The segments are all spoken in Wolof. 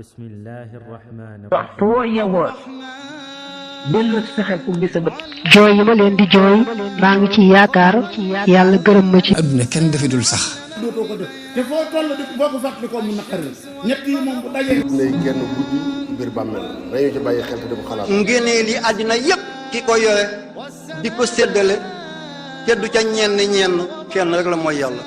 bismillahi rahmaani waxtu woo yeewoo dellu sa xel ubbi sa bët jooy yi ma leen di jooy maa ngi ci yaakaar yàlla gërëm ma ci adduna kenn defetul sax dootoo ko def te foo toll di boo ko fàttali ko mu naqari la ñett yi moom bu dajee nay genn guddi biir bàmmeel nañu ci bàyyi xel te di ko xalaat ngéneel yi àddina yépp ki ko yore di ko séddale te du ca ñenn kenn rek la mooy yàlla.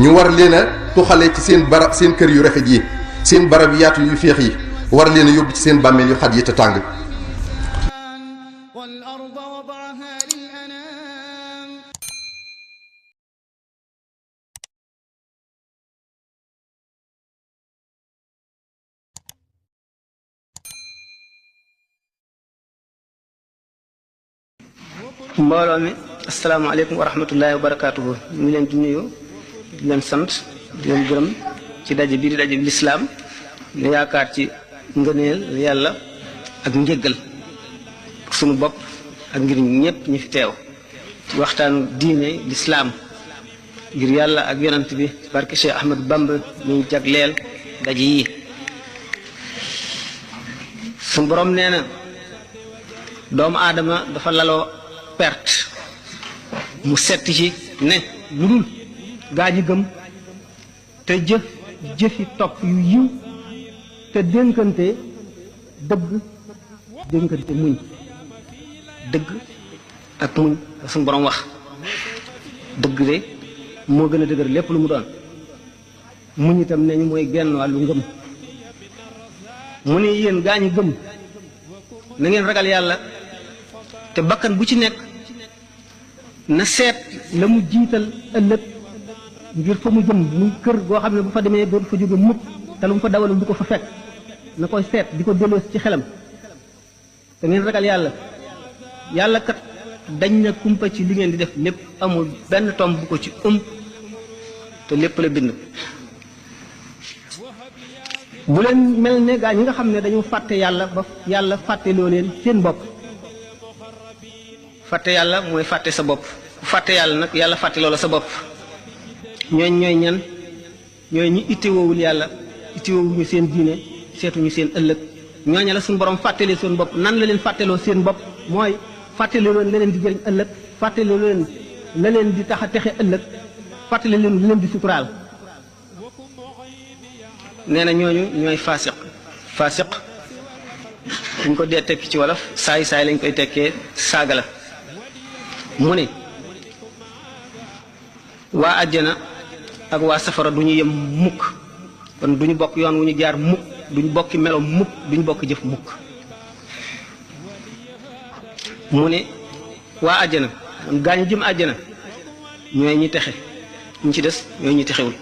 ñu war leen a tuxale ci seen barab seen kër yu rafet yi seen barab yaatu yu féex yi war leen a yóbbu ci seen bàmmeel yu xat yi te tàng. mbooloo mi asalaamaaleykum wa rahmatullahi wa barakaatuhu ñu ngi leen di nuyu di leen sant di leen gërëm ci daje bii di daje bi lislaam ne yaakaar ci ngëneel yàlla ak njëggal sunu bopp ak ngir ñëpp ñi fi teew ci waxtaanu diine lislaam ngir yàlla ak yonant bi barke Cheikh Ahmad Bamba ñu jagleel daje yi sunu borom nee na doomu aadama dafa laloo perte mu setti ci ne lu dul gaa ji gëm te jëfi topp yu yiw te dénkante dëgg dénkante muñ dëgg ak muñ la suñu borom wax dëgg de moo gën a dëgër lépp lu mu doon muñ itam ne ñu mooy genn wàllu ngëm mu ne yéen gaa ñi gëm na ngeen ragal yàlla te bakkan bu ci nekk na seet la mu jiital ëllëg ngir fa mu jëm muy kër goo xam ne bu fa demee doon fa jóge mukk te lu mu fa dawalul du ko fa fekk na koy seet di ko delloos ci xelam te ngeen ragal yàlla yàlla kat dañ na kumpa ci li ngeen di def lépp amul benn tomb bu ko ci te lépp la bind bu leen mel ne gaa ñi nga xam ne dañu fàtte yàlla ba yàlla fàtte loo leen seen bopp fàtte yàlla mooy fàtte sa bopp ku fàtte yàlla nag yàlla fàtte loola sa bopp ñooy ñan ñooy ñi ittewoowul yàlla ittewoowuñu seen diine seetuñu seen ëllëg ñooña la suñu borom fàttale seen bopp nan la leen fàtteloo seen bopp mooy fàttale leen la leen di jëriñ ëllëg fàttale leen la leen di tax a texe ëllëg fàttale leen la leen di suturaal nee na ñooñu ñooy faasiq suñ ko dee tekki ci wolof saay lañ koy tekkee saaga la mu ne waa àjjana ak waa safara du ñu yem mukk kon du ñu bokk yoon wu ñu jaar mukk du ñu bokki melo mukk du ñu bokk jëf mukk mu ne waa àjjana kon gaañu jëm àjjana ñooy ñi texe ñu ci des ñooy ñi texewul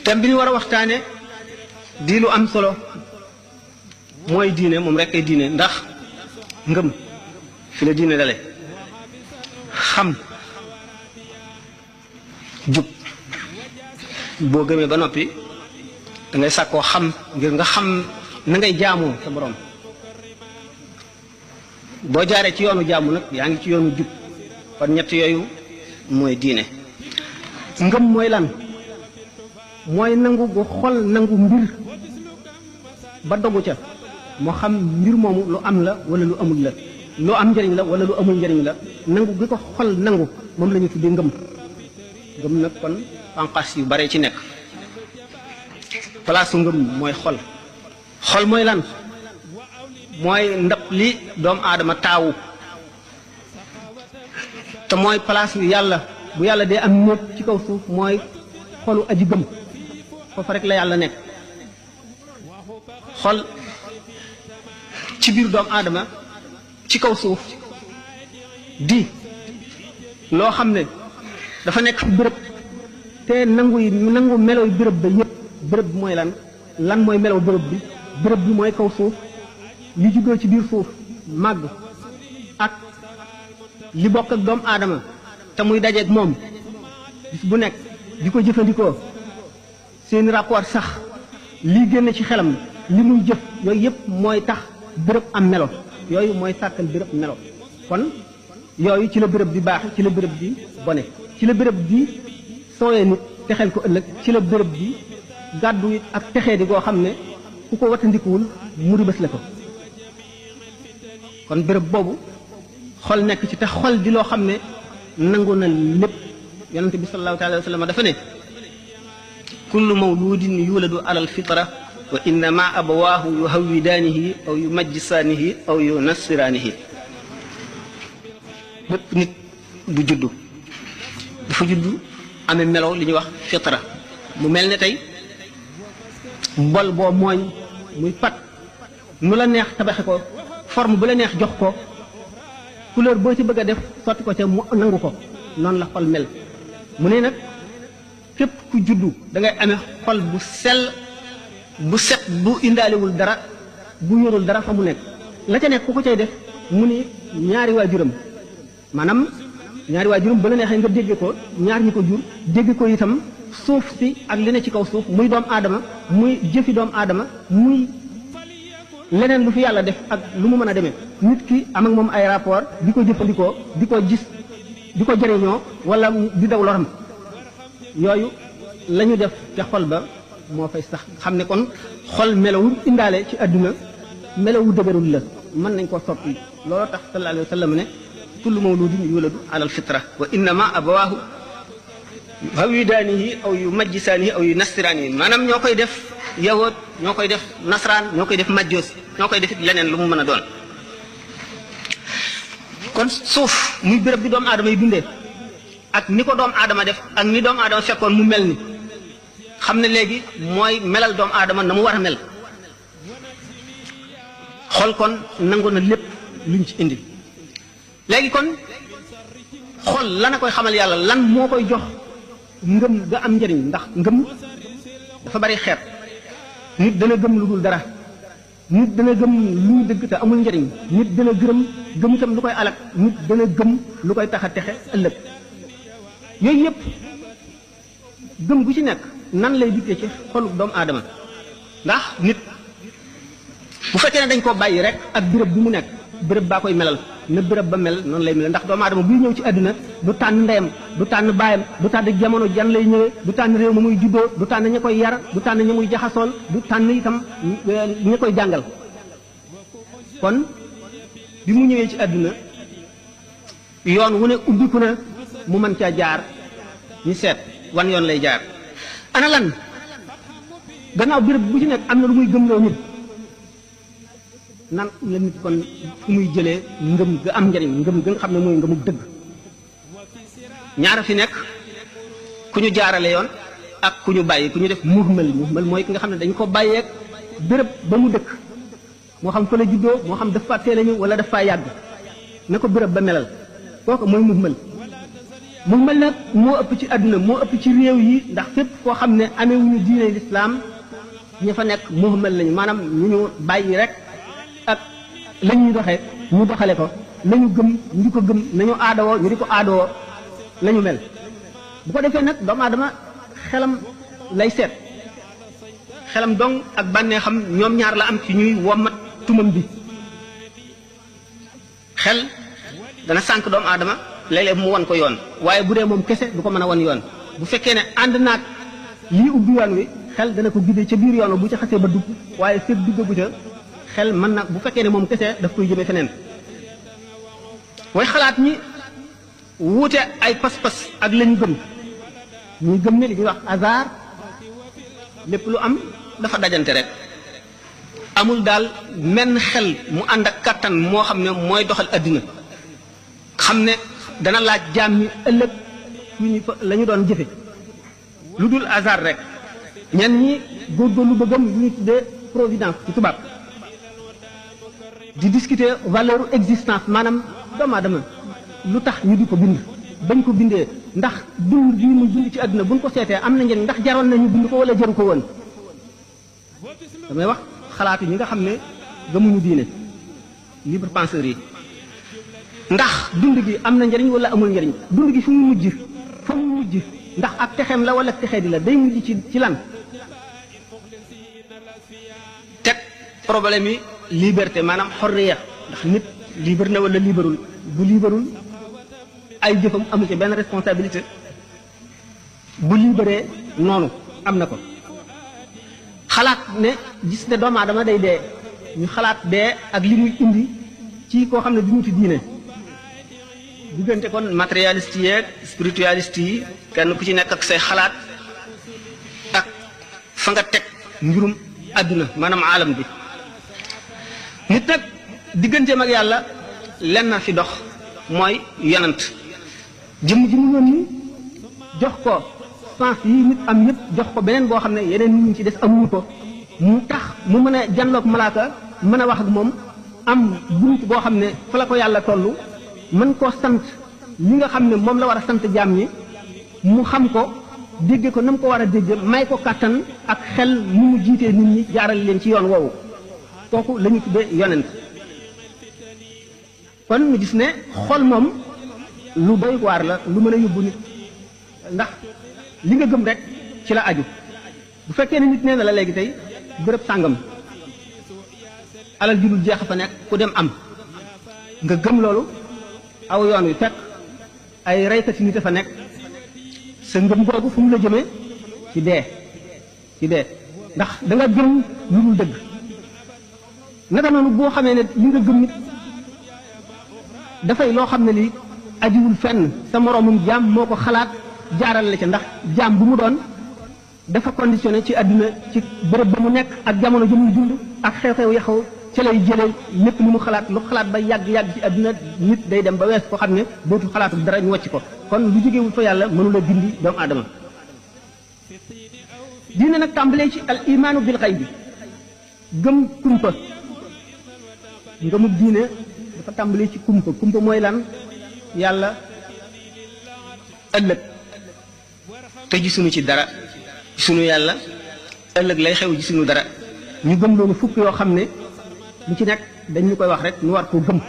thème bi ñu war a waxtaane di lu am solo mooy diine moom rek ay diine ndax ngëm fi la diine dale xam jub boo gëmee ba noppi da ngay sàkkoo xam ngir nga xam na ngay jaamoo sa borom boo jaaree ci yoonu jaamu nag yaa ngi ci yoonu jub kon ñett yooyu mooy diine ngëm mooy lan mooy nangu gu xol nangu mbir ba dogu ca moo xam mbir moomu lu am la wala lu amul la lu am njëriñ la wala lu amul njëriñ la nangu gi ko xol nangu moom la ñu tuddee ngëm ngëm nag kon panqaas yu bare ci nekk palaasu ngëm mooy xol mooy lan mooy ndab li doomu aadama taawu te mooy palaas yu yàlla bu yàlla dee am néeg ci kaw suuf mooy xolu aji gëm foofa rek la yàlla nekk xol ci biir doomu aadama ci kaw suuf di loo xam ne dafa nekk fi béréb te nangu melow béréb ba yépp béréb bi mooy lan mooy melow béréb bi mooy kaw suuf li juddoo ci biir suuf màgg ak li bokk ak doomu aadama te muy dajeeg moom bis bu nekk di ko jëfandikoo seen rapport sax lii génn ci xelam li muy jëf yooyu yépp mooy tax béréb am melo yooyu mooy sàkkal béréb melo kon yooyu ci la béréb di baax ci la béréb di bone ci la béréb di sooyee nit texel ko ëllëg ci la béréb di gàddu it ak texee di goo xam ne ku ko watandikuwul mu ribës la ko kon béréb boobu xol nekk ci te xol di loo xam ne nangu na lépp yonente bi sallallahu taala wa sallam dafa ne kullu mawludin yuladu ala alfitra wa innama abawaahu yuhawwidaanihi aw yumajjisaanihi aw yunassiraanihi bépp nit bu juddu dafa juddu amee melow li ñuy wax fitra mu mel ne tey mbol boo mooñ muy pat nu la neex tabaxe ko forme bu la neex jox ko couleur boo ci bëgg a def sotti ko ca mu nangu ko noonu la xol mel mu ne nag képp ku juddu da ngay amee xol bu sell bu set bu indaalewul dara bu yorul dara fa mu nekk la ca nekk ku ko cay def mu ni ñaari waajuram maanaam ñaari waajuram ba la neexee nga dégg ko ñaar ñi ko jur dégg ko itam suuf si ak li ne ci kaw suuf muy doomu aadama muy jëfi doomu aadama muy leneen lu fi yàlla def ak lu mu mën a demee nit ki am ak moom ay rapport di ko jëfandikoo di ko gis di ko jëriñoo wala di daw loram yooyu la ñu def ca xol ba moo fay sax xam ne kon xol melawu indaale ci àdduna melawu dëgërul la mën nañ koo soppi looloo tax sallallahu alayhi wa sallam ne kullu mawludin yuladu ala alfitra wa innama abawaahu yuhawwidaanihi aw yumajjisaanihi aw yunassiraanihi maanaam ñoo koy def yahood ñoo koy def nasraan ñoo koy def majjoos ñoo koy def leneen lu mu mën a doon kon suuf muy béréb bi doomu aadama yi dundee ak ni ko doomu aadama def ak ni doomu aadama fekkoon mu mel ni xam ne léegi mooy melal doomu aadama na mu war a mel xol kon nangu na lépp luñ ci indi léegi kon xol lan a koy xamal yàlla lan moo koy jox ngëm ga am njëriñ ndax ngëm dafa bari xeet nit dana gëm lu dul dara nit dana gëm luy dëgg te amul njëriñ nit dana gëm itam lu koy alak nit dana gëm lu koy tax a texe ëllëg yooyu yëpp gëm gu ci nekk nan lay dikkee ci xolu doomu aadama ndax nit bu fekkee ne dañ koo bàyyi rek ak béréb bi mu nekk béréb baa koy melal na béréb ba mel noonu lay mel ndax doomu aadama buy ñëw ci àdduna du tànn ndeyam du tànn baayam du tànn jamono jan lay ñëwee du tànn réew ma muy juddoo du tànn ña koy yar du tànn ña muy jaxasool du tànn itam ña koy jàngal kon bi mu ñëwee ci àdduna yoon wu ne ubbiku na mu mën caa jaar ñu seet wan yoon lay jaar ana lan gannaaw béréb bu ci nekk am na lu muy gëmloo nit nan la nit kon fu muy jëlee ngëm ga am njariñ ngëm ga nga xam ne mooy ngëmu dëgg ñaara fi nekk ku ñu jaarale yoon ak ku ñu bàyyi ku ñu def muhmal mooy ki nga xam ne dañ ko bàyyeeg béréb ba mu dëkk moo xam fa la juddoo moo xam daf faa teel a ñëw wala daf faa yàgg na ko béréb ba melal kooku mooy muhmal nag moo ëpp ci àdduna moo ëpp ci réew yi ndax fépp foo xam ne amee wuñu diine lislaam ña fa nekk muhmal lañu maanaam ñu ñu bàyyi rek ak la ñuy doxee ñu doxale ko la ñu gëm ñu di ko gëm nañu aadawoo ñu di ko aadawoo la ñu mel bu ko defee nag doomu aadama xelam lay seet xelam dong ak bànnee xam ñoom ñaar la am ci ñuy wommat tumam bi xel dana sànq doomu aadama léeg-léeg mu wan ko yoon waaye bu dee moom kese du ko mën a wan yoon bu fekkee ne ànd naag lii ubbi yoon wi xel dana ko guddee ca biir yoon bu ca xasee ba dugg waaye fekk duggagu ca xel mën na bu fekkee ne moom kese daf koy jëmee feneen way xalaat ñi wuute ay pas-pas ak la ñu gëm ñuy gëm ne li ñuy wax hasard lépp lu am dafa dajante rek amul daal menn xel mu ànd ak kattan moo xam ne mooy doxal addina xam ne dana laaj jaam ñi ëllëg fu ñu fa la ñu doon jëfe lu dul hasard rek ñenn ñi góorgóorlu ba gëm lu ñu tuddee providence ci tubaab di discuter valeur existence maanaam doomu aadama lu tax ñu di ko bind bañ ko bindee ndax dund gi muy dund ci àdduna buñ ko seetee am na njëriñ ndax jaroon nañu bind ko wala jaru ko woon damay wax xalaatu ñi nga xam ne gëmuñu diine libre penseurs yi ndax dund gi am na njëriñ wala amul njëriñ dund gi fu mu mujj ndax ak texeem la wala texee di la day mujj ci lan teg problème yi liberté maanaam xorriya ndax nit libre na wala liberul bu liberul ay jëfam amu ci benn responsabilité bu libéré noonu am na ko xalaat ne gis ne doomu aadama day dee ñu xalaat dee ak li muy indi ci koo xam ne du ñu ci diine diggante kon matérialiste yi ak spiritualiste yi kenn ku ci nekk ak say xalaat ak fa nga teg mbirum àdduna maanaam aalam bi nit nag digganteem ak yàlla lenn na fi dox mooy yonent jëmm ji mu yónni jox ko sens yi nit am yëpp jox ko beneen boo xam ne yeneen nit ñi ci des amuñu ko mu tax mu mën a janloog malaaka mën a wax ak moom am bunt boo xam ne fa la ko yàlla toll mën koo sant li nga xam ne moom la war a sant jaam ñi mu xam ko dégge ko na mu ko war a dégge may ko kàttan ak xel mu mu jiitee nit ñi jaarale leen ci yoon woowu kooku la ñu tuddee yonent kon mu gis ne xol moom lu doy waar la lu mën a yóbbu nit ndax li nga gëm rek ci la aju bu fekkee ne nit nee na la léegi tey bërëb sàngam alal ju dul jeex fa nekk ku dem am nga gëm loolu aw yoon wi fekk ay reykati nit a fa nekk sa ngëm googu fu mu la jëmee ci dee ndax da nga gëm lu dul dëgg naka noonu boo xamee ne li nga gëm nit dafay loo xam ne lii ajiwul fenn sa moroomum jaam moo ko xalaat jaaral la ca ndax jaam bu mu doon dafa conditionné ci àdduna ci bërëb ba mu nekk ak jamono ju muy dund ak xew-xew yaxaw ca lay jëlee lépp lu mu xalaat lu xalaat ba yàgg-yàgg ci àdduna nit day dem ba wees ko xam ne dootu xalaatu dara ñu wàcc ko kon lu jógewul fa yàlla mënula dindi doomu aadama diine nag tàmbalee ci al imaanu bil xayb bi gëm kumpa ngëmub diine dafa tàmbalee ci kumpa mooy lan yàlla ëllëg te gisuñu ci dara gisuñu yàlla ëllëg lay xew gisuñu dara ñu gëm loolu fukk yoo xam ne lu ci nekk dañu koy wax rek ñu war koo gëm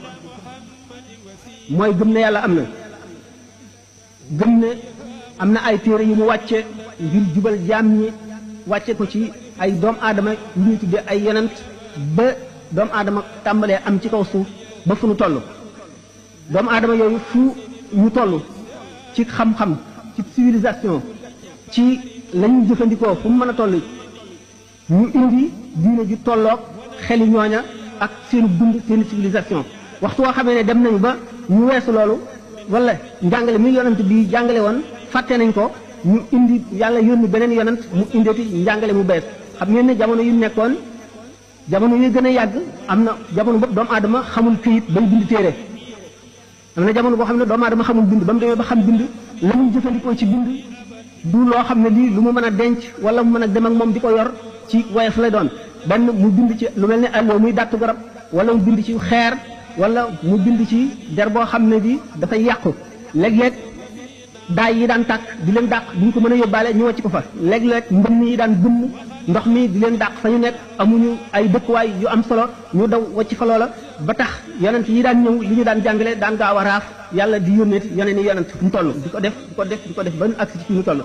mooy gëm ne yàlla am na gëm ne am na ay téere yu mu wàcce ngir jubal jaam ñi wàcce ko ci ay doom aadama yu ñuy tuddee ay yonent ba doomu aadama tàmbalee am ci kaw suuf ba fu nu toll doomu aadama yooyu fu ñu toll ci xam-xam ci civilisation ci la ñuy jëfandikoo fu mu mën a toll ñu indi diine ju tolloog xeli ñooña ak seenu dund seeni civilisation waxtu woo xamee ne dem nañ ba ñu weesu loolu wala njàngale mi yonent bi jàngale woon fàtte nañ ko ñu indi yàlla yónni beneen yonent mu indeeti njàngale mu bees xam ngeen ne jamono yu nekkoon jamono yu gën a yàgg am na jamono bopp doomu aadama xamul këyit bay bind téere am na jamono boo xam ne doomu aadama xamul bind ba mu demee ba xam bind la muy jëfandikoo ci bind du loo xam ne lii lu mu mën a denc wala mu mën a dem ak moom di ko yor ci woyof lay doon benn mu bind ci lu mel ne allo muy dàttu garab wala mu bind ci xeer wala mu bind ci der boo xam ne bi dafay yàqu léeg-léeg daay yi daan tàkk di leen dàq duñ ko mën a yóbbaale ñu wàcc ko fa léeg-léeg mbënn yi daan bënn ndox mi di leen dàq fa ñu nekk amuñu ay dëkkuwaay yu am solo ñu daw wàcc fa loola ba tax yonent yi daan ñëw li ñu daan jàngale daan gaaw a raaf yàlla di yónneeti yeneen i yonent fu mu toll di ko def ba nu agsi ci fi mu toll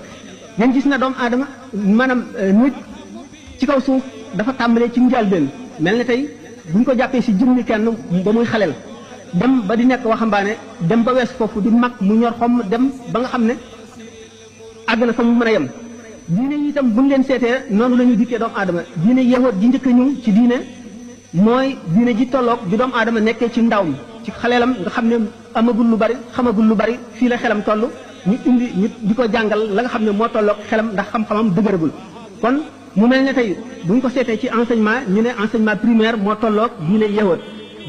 ngeen gis na doomu aadama maanaam nit ci kaw suuf dafa tàmbalee ci njëlbéen mel ne tey buñ ko jàppee si jëmmi kenn ba muy xaleel dem ba di nekk waxambaane dem ba wees foofu di mag mu ñor xomm dem ba nga xam ne àgg na fa mu mën a yem diine yi itam buñ leen seetee noonu la ñu dikkee doomu aadama diine yahud ji njëkk a ñëw ci diine mooy diine ji tolloog bi doomu aadama nekkee ci ndawam ci xaleelam nga xam ne amagul lu bari xamagul lu bari fii la xelam toll ñu indi ñu di ko jàngal la nga xam ne moo tolloog xelam ndax xam-xamam dëgëragul kon mu mel ne tey bu ñu ko seetee ci enseignement ñu ne enseignement primaire moo tolloog diine yahud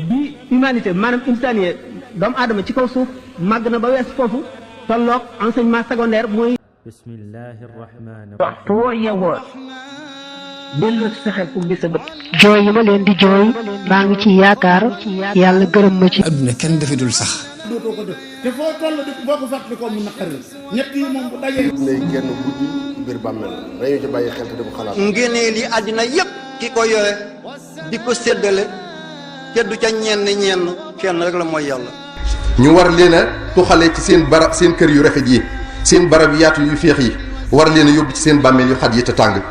bi humanité maanaam insaniye doomu aadama ci kaw suuf màgg na ba wees foofu tolloog enseignement secondaire mooy bismillahi rahmaani waxtu woo yewoo dellu sa xel ubbi sa bët jooy yi ma leen di jooy maa ngi ci yaakaar yàlla gërëm ma ci adduna kenn defetul sax dootoo ko def te foo toll di boo ko fàttali ko mu naqari ñett yi moom bu dajee lay génn guddi biir bàmmeel dañu ci bàyyi xel te di ko xalaat ngéneel yi àddina yépp ki ko yore di ko séddale te du ca ñenn kenn rek la mooy yàlla ñu war leen a tuxale ci seen kër yu rafet yi seen barab yaatu yu féex yi war leen a yóbbu ci seen bàmmeel yu xat yi te tàng